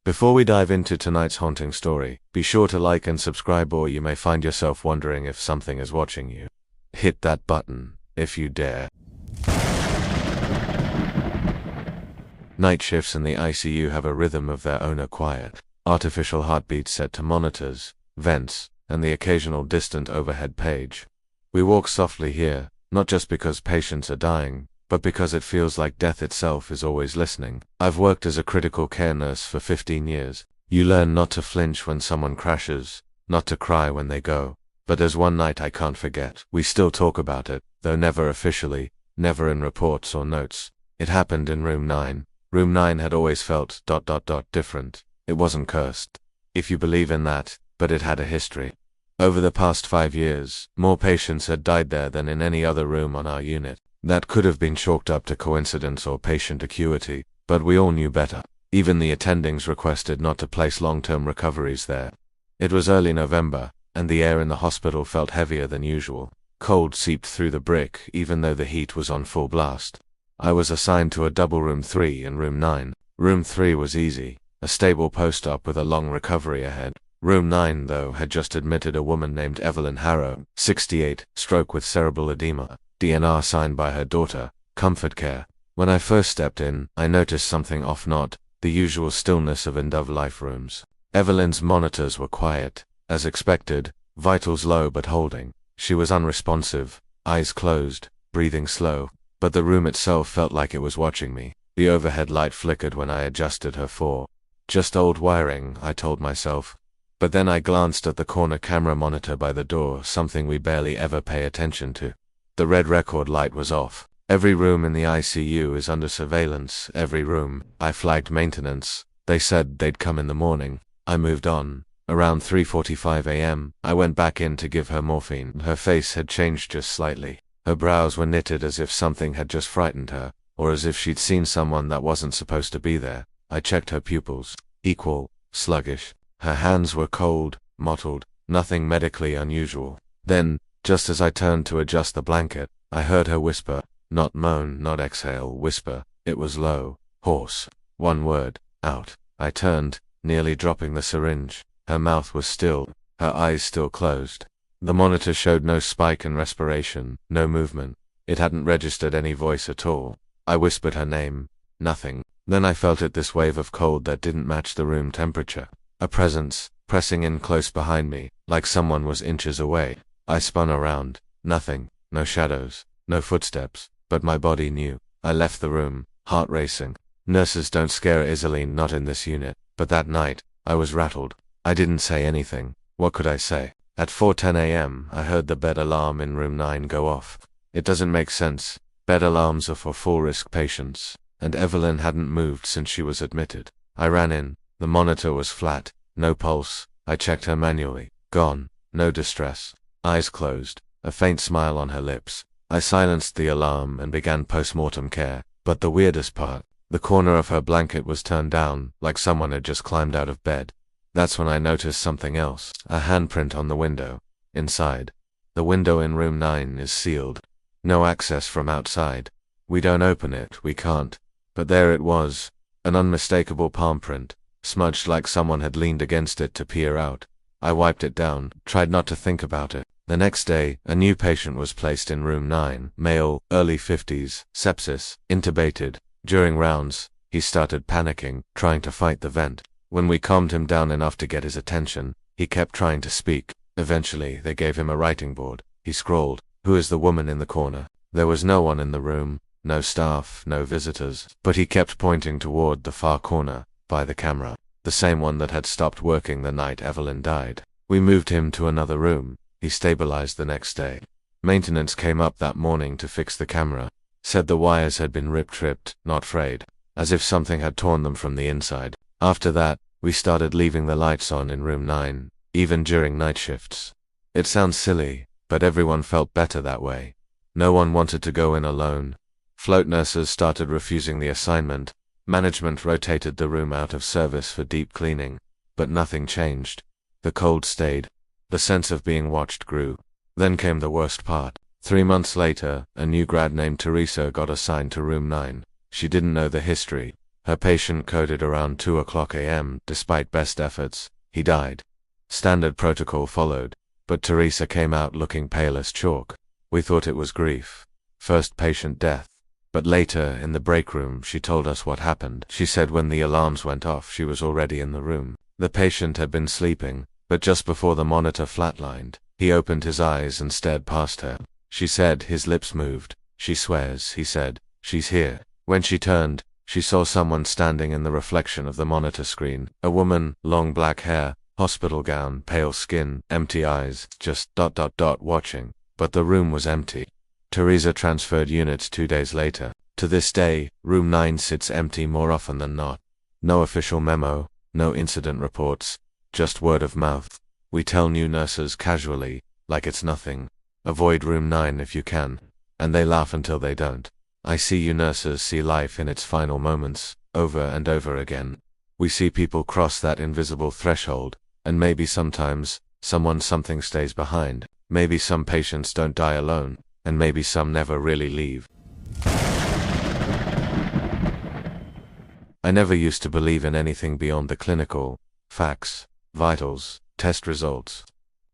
Before we dive into tonight's haunting story, be sure to like and subscribe or you may find yourself wondering if something is watching you. Hit that button, if you dare. Night shifts in the ICU have a rhythm of their own, a quiet, artificial heartbeat set to monitors, vents, and the occasional distant overhead page. We walk softly here, not just because patients are dying, but because it feels like death itself is always listening. I've worked as a critical care nurse for 15 years. You learn not to flinch when someone crashes, not to cry when they go. But there's one night I can't forget. We still talk about it, though never officially, never in reports or notes. It happened in room 9. Room 9 had always felt ... different. It wasn't cursed, if you believe in that, but it had a history. Over the past 5 years, more patients had died there than in any other room on our unit. That could have been chalked up to coincidence or patient acuity, but we all knew better. Even the attendings requested not to place long-term recoveries there. It was early November, and the air in the hospital felt heavier than usual. Cold seeped through the brick, even though the heat was on full blast. I was assigned to a double room 3 in room 9. Room 3 was easy, a stable post-op with a long recovery ahead. Room 9, though, had just admitted a woman named Evelyn Harrow, 68, stroke with cerebral edema. DNR signed by her daughter, comfort care. When I first stepped in, I noticed something off, not the usual stillness of end-of life rooms. Evelyn's monitors were quiet, as expected, vitals low but holding. She was unresponsive, eyes closed, breathing slow, but the room itself felt like it was watching me. The overhead light flickered when I adjusted her for. Just old wiring, I told myself. But then I glanced at the corner camera monitor by the door, something we barely ever pay attention to. The red record light was off. Every room in the ICU is under surveillance, every room. I flagged maintenance. They said they'd come in the morning. I moved on. Around 3:45 a.m., I went back in to give her morphine. Her face had changed just slightly. Her brows were knitted as if something had just frightened her, or as if she'd seen someone that wasn't supposed to be there. I checked her pupils. Equal, sluggish. Her hands were cold, mottled, nothing medically unusual. Then, just as I turned to adjust the blanket, I heard her whisper, not moan, not exhale, whisper. It was low, hoarse. One word, out. I turned, nearly dropping the syringe. Her mouth was still, her eyes still closed. The monitor showed no spike in respiration, no movement. It hadn't registered any voice at all. I whispered her name. Nothing. Then I felt this wave of cold that didn't match the room temperature. A presence, pressing in close behind me, like someone was inches away. I spun around. Nothing. No shadows. No footsteps. But my body knew. I left the room, heart racing. Nurses don't scare easily, not in this unit. But that night, I was rattled. I didn't say anything. What could I say? At 4:10 a.m., I heard the bed alarm in room 9 go off. It doesn't make sense. Bed alarms are for full-risk patients. And Evelyn hadn't moved since she was admitted. I ran in. The monitor was flat. No pulse. I checked her manually. Gone. No distress. Eyes closed, a faint smile on her lips. I silenced the alarm and began post-mortem care. But the weirdest part, the corner of her blanket was turned down, like someone had just climbed out of bed. That's when I noticed something else, a handprint on the window. Inside. The window in room 9 is sealed. No access from outside. We don't open it, we can't. But there it was, an unmistakable palm print, smudged like someone had leaned against it to peer out. I wiped it down, tried not to think about it. The next day, a new patient was placed in room 9, male, early 50s, sepsis, intubated. During rounds, he started panicking, trying to fight the vent. When we calmed him down enough to get his attention, he kept trying to speak. Eventually, they gave him a writing board. He scrawled, "Who is the woman in the corner?" There was no one in the room, no staff, no visitors, but he kept pointing toward the far corner, by the camera. The same one that had stopped working the night Evelyn died. We moved him to another room. He stabilized the next day. Maintenance came up that morning to fix the camera. Said the wires had been ripped, not frayed, as if something had torn them from the inside. After that, we started leaving the lights on in room 9, even during night shifts. It sounds silly, but everyone felt better that way. No one wanted to go in alone. Float nurses started refusing the assignment. Management rotated the room out of service for deep cleaning, but nothing changed. The cold stayed. The sense of being watched grew. Then came the worst part. 3 months later, a new grad named Teresa got assigned to room 9. She didn't know the history. Her patient coded around 2 a.m. Despite best efforts, he died. Standard protocol followed, but Teresa came out looking pale as chalk. We thought it was grief. First patient death. But later, in the break room, she told us what happened. She said when the alarms went off, she was already in the room. The patient had been sleeping, but just before the monitor flatlined, he opened his eyes and stared past her. She said his lips moved. She swears, he said, "She's here." When she turned, she saw someone standing in the reflection of the monitor screen. A woman, long black hair, hospital gown, pale skin, empty eyes, just ... watching. But the room was empty. Teresa transferred units 2 days later. To this day, room 9 sits empty more often than not. No official memo, no incident reports, just word of mouth. We tell new nurses casually, like it's nothing, avoid room 9 if you can, and they laugh until they don't. ICU nurses see life in its final moments, over and over again. We see people cross that invisible threshold, and maybe sometimes, something stays behind. Maybe some patients don't die alone, and maybe some never really leave. I never used to believe in anything beyond the clinical facts, vitals, test results.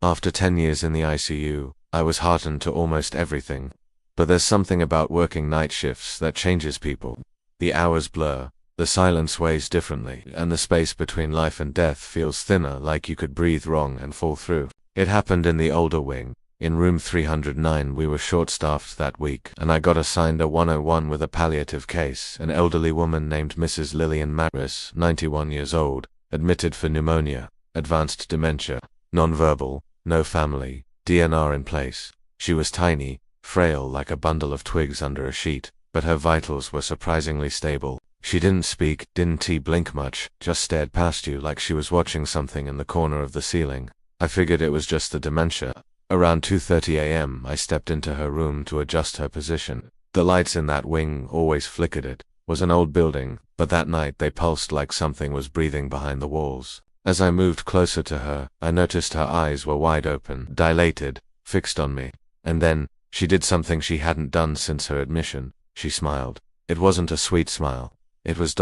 After 10 years in the ICU, I was heartened to almost everything. But there's something about working night shifts that changes people. The hours blur, the silence weighs differently, and the space between life and death feels thinner, like you could breathe wrong and fall through. It happened in the older wing. In room 309 we were short-staffed that week, and I got assigned a 101 with a palliative case, an elderly woman named Mrs. Lillian Matris, 91 years old, admitted for pneumonia, advanced dementia, non-verbal, no family, DNR in place. She was tiny, frail like a bundle of twigs under a sheet, but her vitals were surprisingly stable. She didn't speak, didn't blink much, just stared past you like she was watching something in the corner of the ceiling. I figured it was just the dementia. Around 2:30 a.m. I stepped into her room to adjust her position. The lights in that wing always flickered. It was an old building, but that night they pulsed like something was breathing behind the walls. As I moved closer to her, I noticed her eyes were wide open, dilated, fixed on me. And then, she did something she hadn't done since her admission. She smiled. It wasn't a sweet smile. It was ...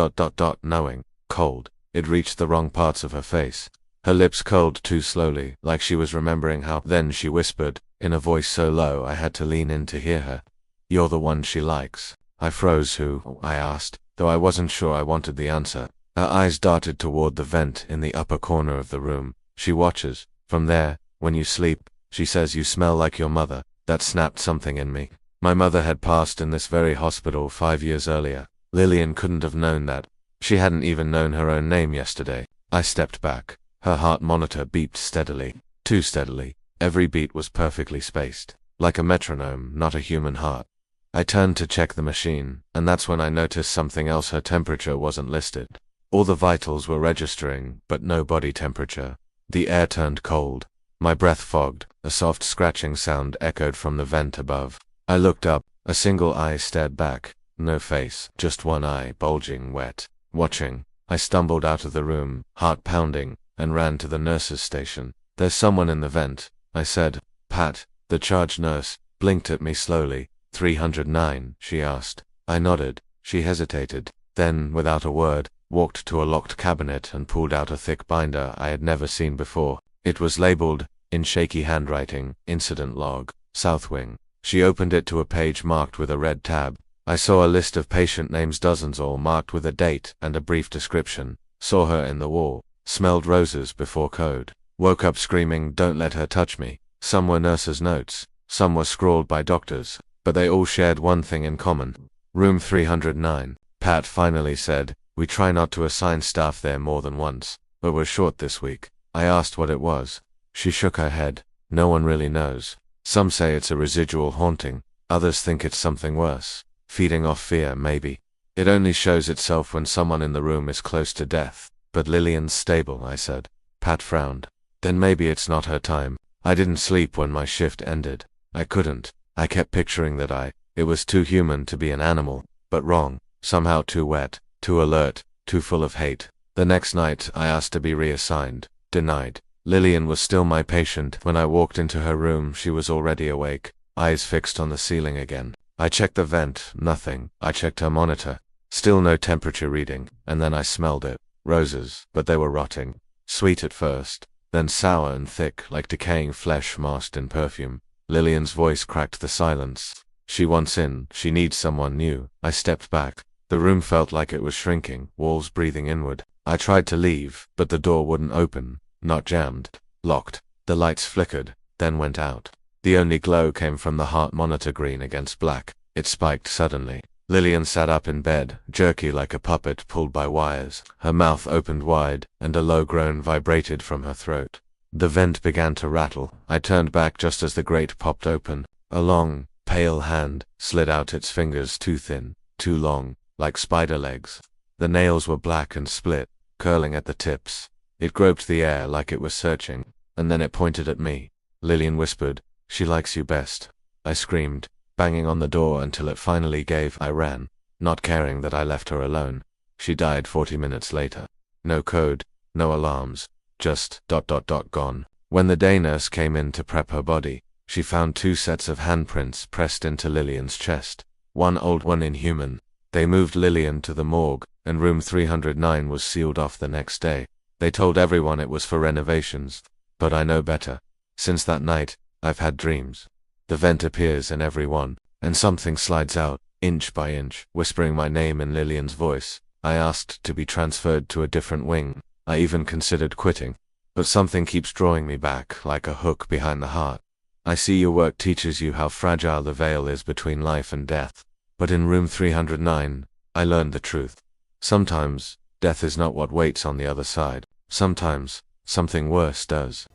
knowing, cold. It reached the wrong parts of her face. Her lips curled too slowly, like she was remembering how. Then she whispered, in a voice so low I had to lean in to hear her. "You're the one she likes." I froze. "Who?" I asked, though I wasn't sure I wanted the answer. Her eyes darted toward the vent in the upper corner of the room. "She watches. From there, when you sleep, she says you smell like your mother." That snapped something in me. My mother had passed in this very hospital 5 years earlier. Lillian couldn't have known that. She hadn't even known her own name yesterday. I stepped back. Her heart monitor beeped steadily. Too steadily. Every beat was perfectly spaced. Like a metronome, not a human heart. I turned to check the machine, and that's when I noticed something else. Her temperature wasn't listed. All the vitals were registering, but no body temperature. The air turned cold. My breath fogged. A soft scratching sound echoed from the vent above. I looked up. A single eye stared back. No face, just one eye, bulging, wet, watching. I stumbled out of the room, heart pounding, and ran to the nurse's station. "There's someone in the vent," I said. "Pat." The charge nurse blinked at me slowly. 309, she asked. I nodded. She hesitated. Then, without a word, walked to a locked cabinet and pulled out a thick binder I had never seen before. It was labeled, in shaky handwriting, "Incident Log, South Wing." She opened it to a page marked with a red tab. I saw a list of patient names, dozens all marked with a date and a brief description. Saw her in the wall. Smelled roses before code. Woke up screaming, "Don't let her touch me." Some were nurses' notes. Some were scrawled by doctors. But they all shared one thing in common. Room 309. Pat finally said, "We try not to assign staff there more than once, but we're short this week." I asked what it was. She shook her head. "No one really knows. Some say it's a residual haunting. Others think it's something worse. Feeding off fear, maybe. It only shows itself when someone in the room is close to death." "But Lillian's stable," I said. Pat frowned. "Then maybe it's not her time." I didn't sleep when my shift ended. I couldn't. I kept picturing that it was too human to be an animal, but wrong. Somehow too wet, too alert, too full of hate. The next night, I asked to be reassigned. Denied. Lillian was still my patient. When I walked into her room, she was already awake, eyes fixed on the ceiling again. I checked the vent, nothing. I checked her monitor. Still no temperature reading, and then I smelled it. Roses, but they were rotting. Sweet at first, then sour and thick like decaying flesh masked in perfume. Lillian's voice cracked the silence. She wants in, she needs someone new. I stepped back. The room felt like it was shrinking, walls breathing inward. I tried to leave, but the door wouldn't open. Not jammed. Locked. The lights flickered, then went out. The only glow came from the heart monitor green against black. It spiked suddenly. Lillian sat up in bed, jerky like a puppet pulled by wires. Her mouth opened wide, and a low groan vibrated from her throat. The vent began to rattle. I turned back just as the grate popped open. A long, pale hand slid out, its fingers too thin, too long, like spider legs. The nails were black and split, curling at the tips. It groped the air like it was searching, and then it pointed at me. Lillian whispered, "She likes you best." I screamed, banging on the door until it finally gave. I ran, not caring that I left her alone. She died 40 minutes later. No code, no alarms, just ... gone. When the day nurse came in to prep her body, she found 2 sets of handprints pressed into Lillian's chest. One old, one inhuman. They moved Lillian to the morgue, and room 309 was sealed off the next day. They told everyone it was for renovations, but I know better. Since that night, I've had dreams. The vent appears in every one, and something slides out, inch by inch, whispering my name in Lillian's voice. I asked to be transferred to a different wing. I even considered quitting, but something keeps drawing me back, like a hook behind the heart. I see your work teaches you how fragile the veil is between life and death. But in room 309, I learned the truth. Sometimes, death is not what waits on the other side. Sometimes, something worse does.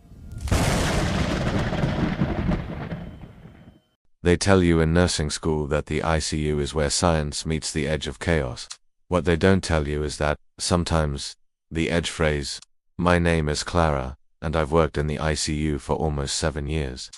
They tell you in nursing school that the ICU is where science meets the edge of chaos. What they don't tell you is that, sometimes, the edge phrase, "My name is Clara, and I've worked in the ICU for almost 7 years."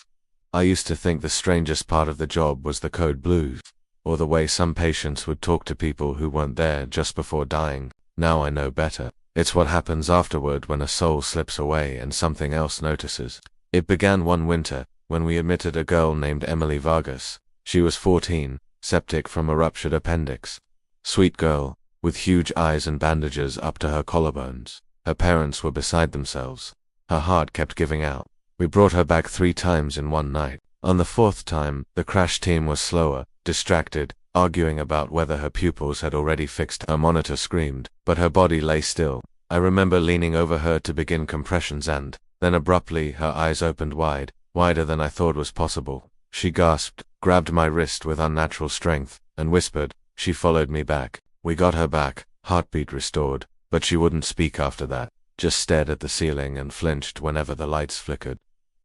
I used to think the strangest part of the job was the code blues, or the way some patients would talk to people who weren't there just before dying. Now I know better. It's what happens afterward when a soul slips away and something else notices. It began one winter, when we admitted a girl named Emily Vargas. She was 14, septic from a ruptured appendix. Sweet girl, with huge eyes and bandages up to her collarbones. Her parents were beside themselves. Her heart kept giving out. We brought her back 3 times in one night. On the 4th time, the crash team was slower, distracted, arguing about whether her pupils had already fixed. Her monitor screamed, but her body lay still. I remember leaning over her to begin compressions and, then abruptly, her eyes opened wide, wider than I thought was possible. She gasped, grabbed my wrist with unnatural strength, and whispered. She followed me back. We got her back, heartbeat restored, but she wouldn't speak after that, just stared at the ceiling and flinched whenever the lights flickered.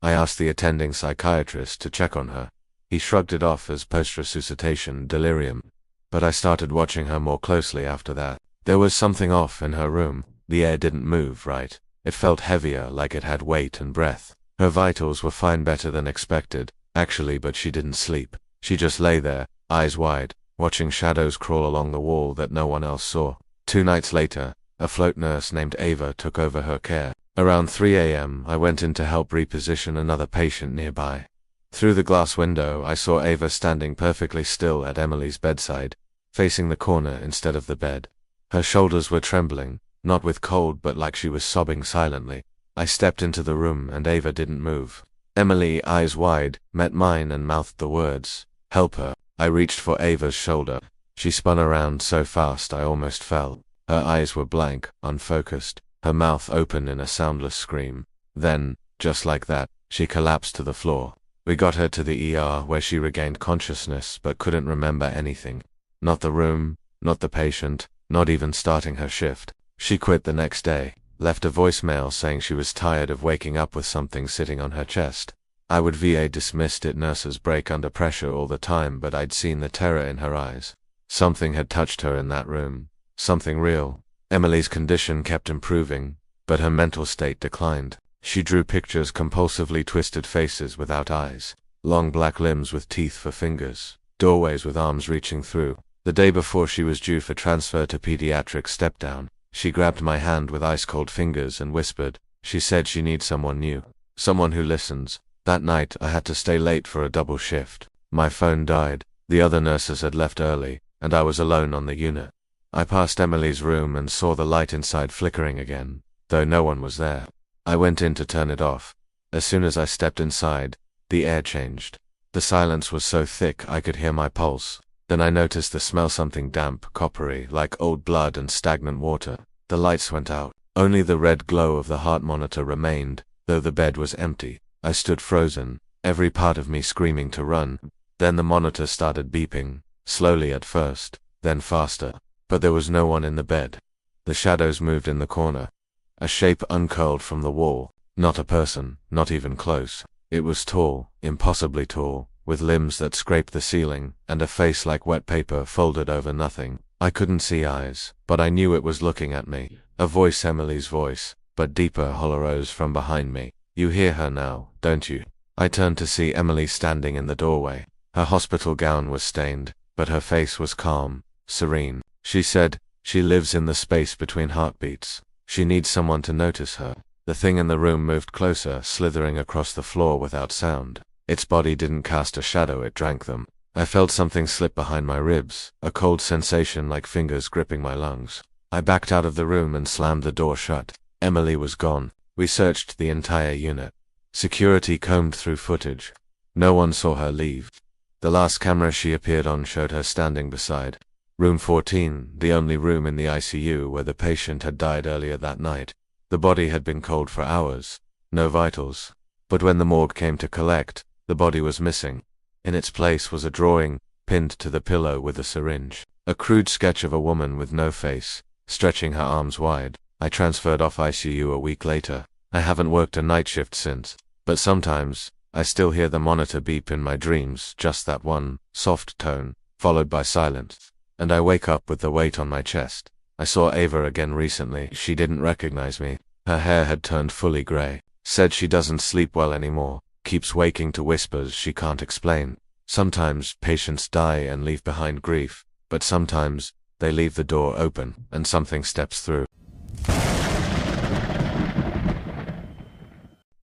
I asked the attending psychiatrist to check on her. He shrugged it off as post-resuscitation delirium, but I started watching her more closely after that. There was something off in her room. The air didn't move right. It felt heavier, like it had weight and breath. Her vitals were fine, better than expected, actually, but she didn't sleep. She just lay there, eyes wide, watching shadows crawl along the wall that no one else saw. 2 nights later, a float nurse named Ava took over her care. Around 3 a.m., I went in to help reposition another patient nearby. Through the glass window, I saw Ava standing perfectly still at Emily's bedside, facing the corner instead of the bed. Her shoulders were trembling, not with cold but like she was sobbing silently. I stepped into the room and Ava didn't move. Emily, eyes wide, met mine and mouthed the words, "Help her." I reached for Ava's shoulder. She spun around so fast I almost fell. Her eyes were blank, unfocused, her mouth open in a soundless scream. Then, just like that, she collapsed to the floor. We got her to the ER where she regained consciousness but couldn't remember anything. Not the room, not the patient, not even starting her shift. She quit the next day, left a voicemail saying she was tired of waking up with something sitting on her chest. I would VA dismissed it. Nurses break under pressure all the time, but I'd seen the terror in her eyes. Something had touched her in that room. Something real. Emily's condition kept improving, but her mental state declined. She drew pictures, compulsively twisted faces without eyes, long black limbs with teeth for fingers, doorways with arms reaching through. The day before she was due for transfer to pediatric step-down, she grabbed my hand with ice-cold fingers and whispered. She said she needs someone new, someone who listens. That night, I had to stay late for a double shift. My phone died, the other nurses had left early, and I was alone on the unit. I passed Emily's room and saw the light inside flickering again, though no one was there. I went in to turn it off. As soon as I stepped inside, the air changed. The silence was so thick I could hear my pulse. Then I noticed the smell, something damp, coppery, like old blood and stagnant water. The lights went out. Only the red glow of the heart monitor remained, though the bed was empty. I stood frozen, every part of me screaming to run. Then the monitor started beeping, slowly at first, then faster. But there was no one in the bed. The shadows moved in the corner. A shape uncurled from the wall. Not a person, not even close. It was tall, impossibly tall, with limbs that scraped the ceiling, and a face like wet paper folded over nothing. I couldn't see eyes, but I knew it was looking at me. A voice, Emily's voice, but deeper, hollow, rose from behind me. You hear her now, don't you? I turned to see Emily standing in the doorway. Her hospital gown was stained, but her face was calm, serene. She said, she lives in the space between heartbeats. She needs someone to notice her. The thing in the room moved closer, slithering across the floor without sound. Its body didn't cast a shadow, it drank them. I felt something slip behind my ribs, a cold sensation like fingers gripping my lungs. I backed out of the room and slammed the door shut. Emily was gone. We searched the entire unit. Security combed through footage. No one saw her leave. The last camera she appeared on showed her standing beside Room 14, the only room in the ICU where the patient had died earlier that night. The body had been cold for hours. No vitals. But when the morgue came to collect, the body was missing. In its place was a drawing, pinned to the pillow with a syringe. A crude sketch of a woman with no face, stretching her arms wide. I transferred off ICU a week later. I haven't worked a night shift since. But sometimes, I still hear the monitor beep in my dreams, just that one, soft tone, followed by silence. And I wake up with the weight on my chest. I saw Ava again recently. She didn't recognize me. Her hair had turned fully gray. Said she doesn't sleep well anymore. Keeps waking to whispers she can't explain. Sometimes patients die and leave behind grief, but sometimes they leave the door open and something steps through.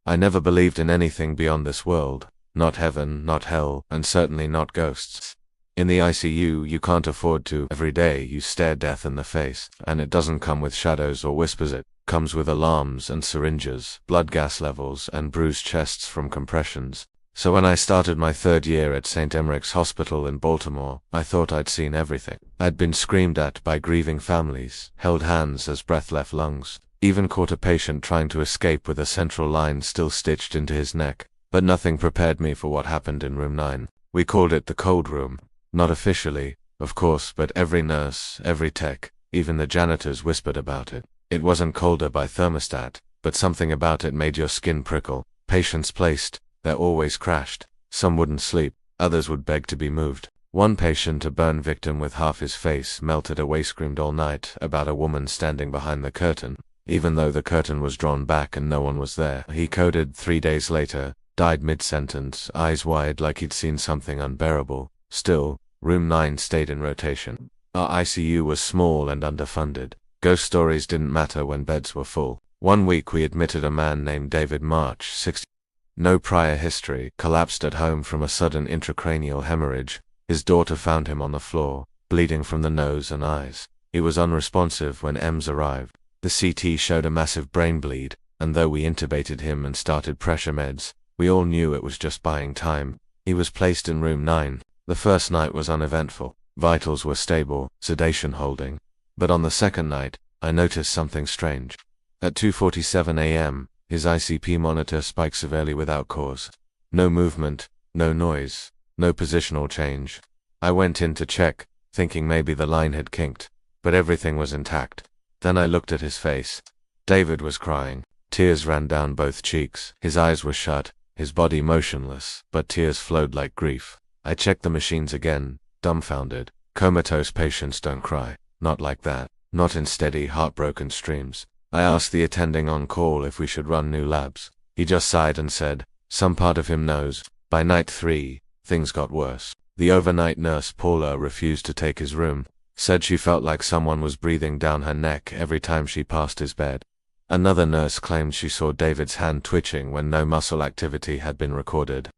I never believed in anything beyond this world. Not heaven, not hell, and certainly not ghosts. In the ICU, you can't afford to. Every day you stare death in the face, and it doesn't come with shadows or whispers, it comes with alarms and syringes, blood gas levels, and bruised chests from compressions. So when I started my third year at St. Emmerich's Hospital in Baltimore, I thought I'd seen everything. I'd been screamed at by grieving families, held hands as breath left lungs, even caught a patient trying to escape with a central line still stitched into his neck. But nothing prepared me for what happened in room 9. We called it the cold room. Not officially, of course, but every nurse, every tech, even the janitors whispered about it. It wasn't colder by thermostat, but something about it made your skin prickle. Patients placed, there always crashed. Some wouldn't sleep, others would beg to be moved. One patient, a burn victim with half his face melted away, screamed all night about a woman standing behind the curtain, even though the curtain was drawn back and no one was there. He coded 3 days later, died mid-sentence, eyes wide like he'd seen something unbearable. Still, room 9 stayed in rotation. Our ICU was small and underfunded. Ghost stories didn't matter when beds were full. One week we admitted a man named David March, 60. No prior history, collapsed at home from a sudden intracranial hemorrhage. His daughter found him on the floor, bleeding from the nose and eyes. He was unresponsive when EMS arrived. The CT showed a massive brain bleed, and though we intubated him and started pressure meds, we all knew it was just buying time. He was placed in room 9. The first night was uneventful. Vitals were stable, sedation holding. But on the second night, I noticed something strange. At 2:47 a.m., his ICP monitor spiked severely without cause. No movement, no noise, no positional change. I went in to check, thinking maybe the line had kinked, but everything was intact. Then I looked at his face. David was crying. Tears ran down both cheeks. His eyes were shut, his body motionless, but tears flowed like grief. I checked the machines again, dumbfounded. Comatose patients don't cry. Not like that. Not in steady, heartbroken streams. I asked the attending on call if we should run new labs. He just sighed and said, some part of him knows. By night 3, things got worse. The overnight nurse Paula refused to take his room. Said she felt like someone was breathing down her neck every time she passed his bed. Another nurse claimed she saw David's hand twitching when no muscle activity had been recorded.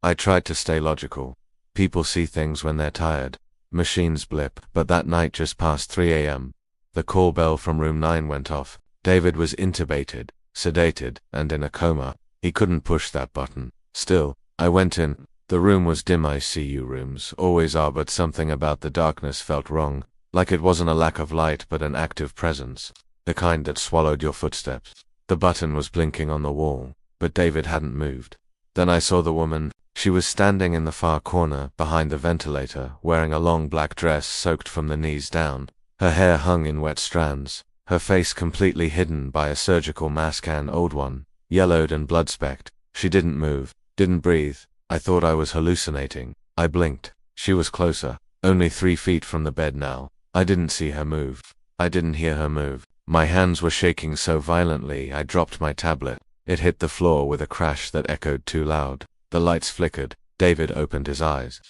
I tried to stay logical. People see things when they're tired. Machines blip, but that night just past 3 a.m., the call bell from room 9 went off. David was intubated, sedated, and in a coma. He couldn't push that button. Still, I went in. The room was dim. ICU rooms always are, but something about the darkness felt wrong. Like it wasn't a lack of light but an active presence. The kind that swallowed your footsteps. The button was blinking on the wall, but David hadn't moved. Then I saw the woman. She was standing in the far corner, behind the ventilator, wearing a long black dress soaked from the knees down. Her hair hung in wet strands, her face completely hidden by a surgical mask, an old one, yellowed and blood-specked. She didn't move, didn't breathe. I thought I was hallucinating. I blinked. She was closer, only 3 feet from the bed now. I didn't see her move. I didn't hear her move. My hands were shaking so violently I dropped my tablet. It hit the floor with a crash that echoed too loud. The lights flickered. David opened his eyes.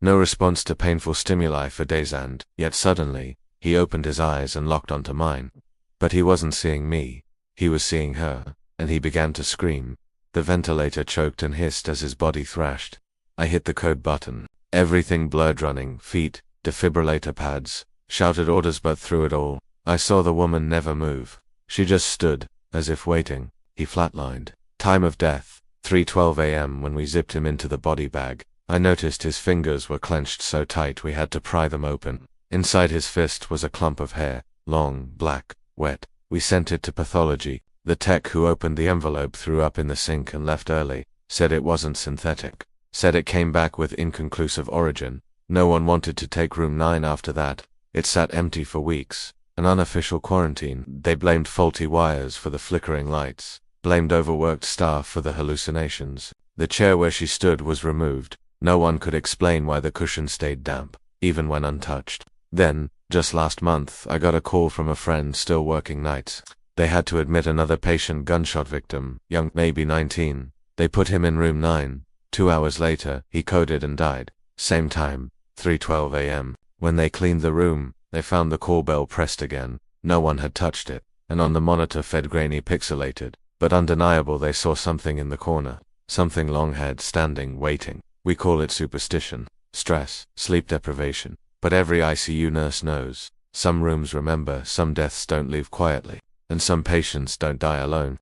No response to painful stimuli for days, and yet suddenly, he opened his eyes and locked onto mine. But he wasn't seeing me. He was seeing her, and he began to scream. The ventilator choked and hissed as his body thrashed. I hit the code button. Everything blurred, running feet, defibrillator pads, shouted orders, but through it all, I saw the woman never move. She just stood, as if waiting. He flatlined. Time of death, 3:12 a.m. When we zipped him into the body bag, I noticed his fingers were clenched so tight we had to pry them open. Inside his fist was a clump of hair, long, black, wet. We sent it to pathology. The tech who opened the envelope threw up in the sink and left early, said it wasn't synthetic, said it came back with inconclusive origin. No one wanted to take room 9 after that. It sat empty for weeks, an unofficial quarantine. They blamed faulty wires for the flickering lights, blamed overworked staff for the hallucinations. The chair where she stood was removed. No one could explain why the cushion stayed damp, even when untouched. Then, just last month, I got a call from a friend still working nights. They had to admit another patient, gunshot victim, young, maybe 19. They put him in room 9. 2 hours later, he coded and died. Same time, 3:12 a.m. When they cleaned the room, they found the call bell pressed again. No one had touched it, and on the monitor fed grainy pixelated, but undeniable. They saw something in the corner, something long-haired, standing, waiting. We call it superstition, stress, sleep deprivation. But every ICU nurse knows. Some rooms remember, some deaths don't leave quietly, and some patients don't die alone.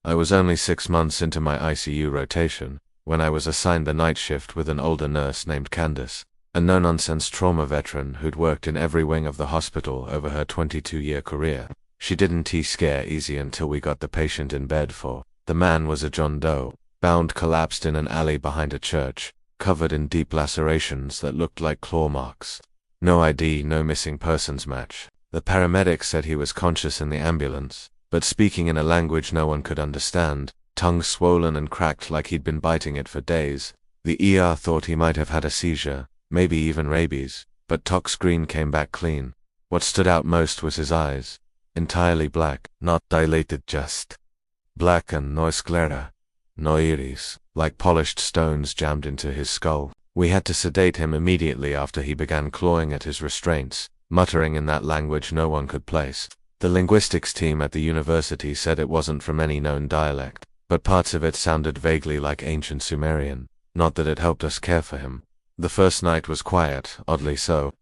I was only 6 months into my ICU rotation when I was assigned the night shift with an older nurse named Candace, a no-nonsense trauma veteran who'd worked in every wing of the hospital over her 22-year career. She didn't scare easy until we got the patient in bed for. The man was a John Doe, bound collapsed in an alley behind a church, covered in deep lacerations that looked like claw marks. No ID, no missing persons match. The paramedics said he was conscious in the ambulance, but speaking in a language no one could understand, tongue swollen and cracked like he'd been biting it for days. The ER thought he might have had a seizure, maybe even rabies, but tox screen came back clean. What stood out most was his eyes. Entirely black, not dilated, just black, and no sclera, no iris, like polished stones jammed into his skull. We had to sedate him immediately after he began clawing at his restraints, muttering in that language no one could place. The linguistics team at the university said it wasn't from any known dialect, but parts of it sounded vaguely like ancient Sumerian. Not that it helped us care for him. The first night was quiet, oddly so.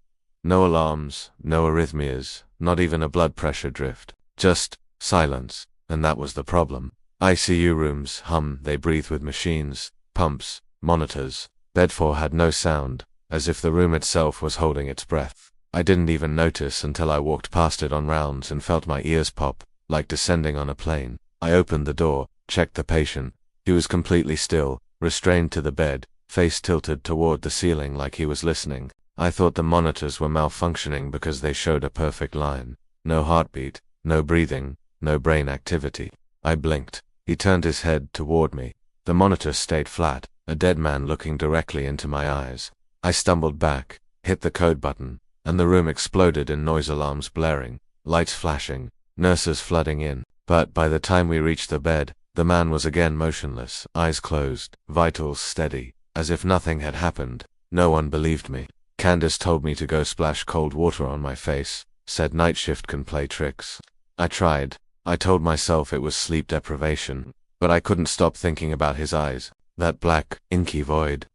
No alarms, no arrhythmias, not even a blood pressure drift. Just silence, and that was the problem. ICU rooms hum, they breathe with machines, pumps, monitors. Bed 4 had no sound, as if the room itself was holding its breath. I didn't even notice until I walked past it on rounds and felt my ears pop, like descending on a plane. I opened the door, checked the patient. He was completely still, restrained to the bed, face tilted toward the ceiling like he was listening. I thought the monitors were malfunctioning because they showed a perfect line. No heartbeat, no breathing, no brain activity. I blinked. He turned his head toward me. The monitor stayed flat, a dead man looking directly into my eyes. I stumbled back, hit the code button, and the room exploded in noise, alarms blaring, lights flashing, nurses flooding in. But by the time we reached the bed, the man was again motionless, eyes closed, vitals steady, as if nothing had happened. No one believed me. Candace told me to go splash cold water on my face, said night shift can play tricks. I tried. I told myself it was sleep deprivation, but I couldn't stop thinking about his eyes. that black, inky void.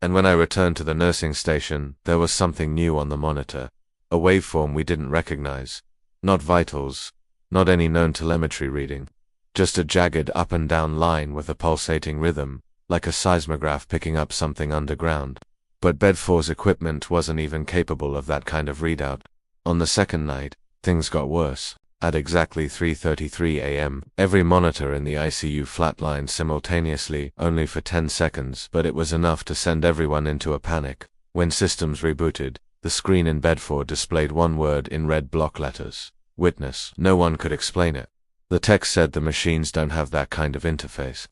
And when I returned to the nursing station, there was something new on the monitor. A waveform we didn't recognize. Not vitals, not any known telemetry reading. Just a jagged up and down line with a pulsating rhythm, like a seismograph picking up something underground. But Bed 4's equipment wasn't even capable of that kind of readout. On the second night, things got worse. At exactly 3:33 a.m., every monitor in the ICU flatlined simultaneously, only for 10 seconds, but it was enough to send everyone into a panic. When systems rebooted, the screen in Bed 4 displayed one word in red block letters: witness. No one could explain it. The text said the machines don't have that kind of interface.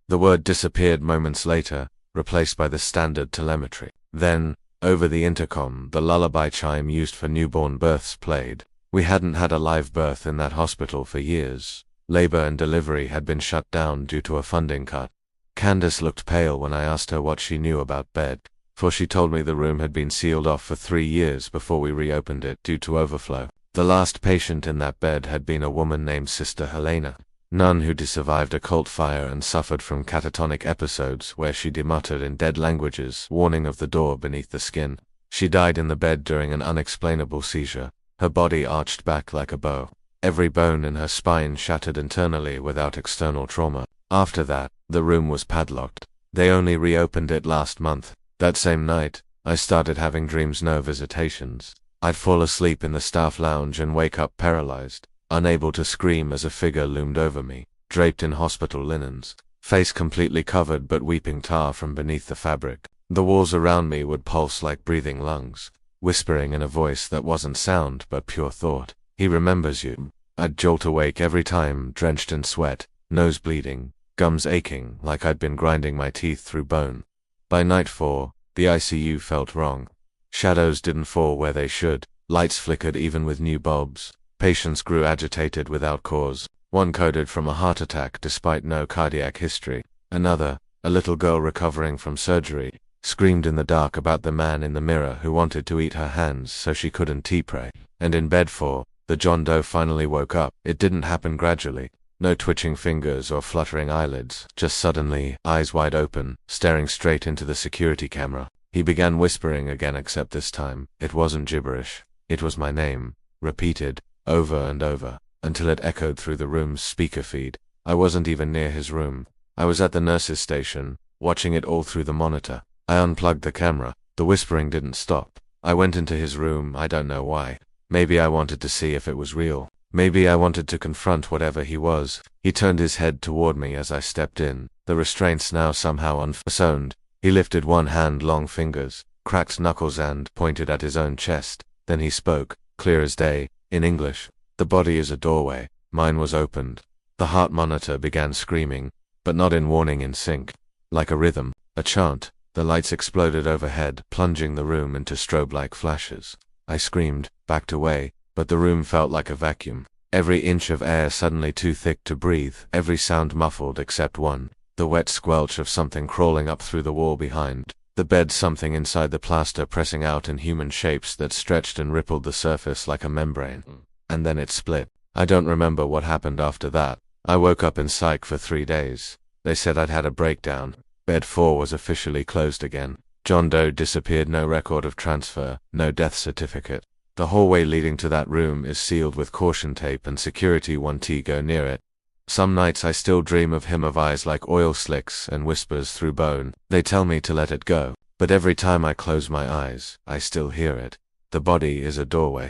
The word disappeared moments later, replaced by the standard telemetry. Then, over the intercom, the lullaby chime used for newborn births played. We hadn't had a live birth in that hospital for years. Labor and delivery had been shut down due to a funding cut. Candace looked pale when I asked her what she knew about Bed, for she told me the room had been sealed off for 3 years before we reopened it due to overflow. The last patient in that bed had been a woman named Sister Helena, nun who survived a cult fire and suffered from catatonic episodes where she demuttered in dead languages, warning of the door beneath the skin. She died in the bed during an unexplainable seizure. Her body arched back like a bow. Every bone in her spine shattered internally without external trauma. After that, the room was padlocked. They only reopened it last month. That same night, I started having dreams, no visitations. I'd fall asleep in the staff lounge and wake up paralyzed, unable to scream as a figure loomed over me, draped in hospital linens, face completely covered but weeping tar from beneath the fabric. The walls around me would pulse like breathing lungs, whispering in a voice that wasn't sound but pure thought. He remembers you. I'd jolt awake every time, drenched in sweat, nose bleeding, gums aching like I'd been grinding my teeth through bone. By night 4, the ICU felt wrong. Shadows didn't fall where they should, lights flickered even with new bulbs. Patients grew agitated without cause. One coded from a heart attack despite no cardiac history. Another, a little girl recovering from surgery, screamed in the dark about the man in the mirror who wanted to eat her hands so she couldn't tea-pray. And in Bed 4, the John Doe finally woke up. It didn't happen gradually. No twitching fingers or fluttering eyelids, just suddenly, eyes wide open, staring straight into the security camera. He began whispering again, except this time, it wasn't gibberish. It was my name, repeated, over and over, until it echoed through the room's speaker feed. I wasn't even near his room. I was at the nurse's station, watching it all through the monitor. I unplugged the camera. The whispering didn't stop. I went into his room, I don't know why. Maybe I wanted to see if it was real. Maybe I wanted to confront whatever he was. He turned his head toward me as I stepped in, the restraints now somehow unfastened. He lifted one hand, long fingers, cracked knuckles, and pointed at his own chest. Then he spoke, clear as day, in English. The body is a doorway. Mine was opened. The heart monitor began screaming, but not in warning, in sync. Like a rhythm, a chant. The lights exploded overhead, plunging the room into strobe-like flashes. I screamed, backed away, but the room felt like a vacuum. Every inch of air suddenly too thick to breathe, every sound muffled except one, the wet squelch of something crawling up through the wall behind the bed, something inside the plaster pressing out in human shapes that stretched and rippled the surface like a membrane. And then it split. I don't remember what happened after that. I woke up in psych for 3 days. They said I'd had a breakdown. Bed 4 was officially closed again. John Doe disappeared, no record of transfer, no death certificate. The hallway leading to that room is sealed with caution tape and security won't go near it. Some nights I still dream of him, of eyes like oil slicks and whispers through bone. They tell me to let it go, but every time I close my eyes, I still hear it. The body is a doorway.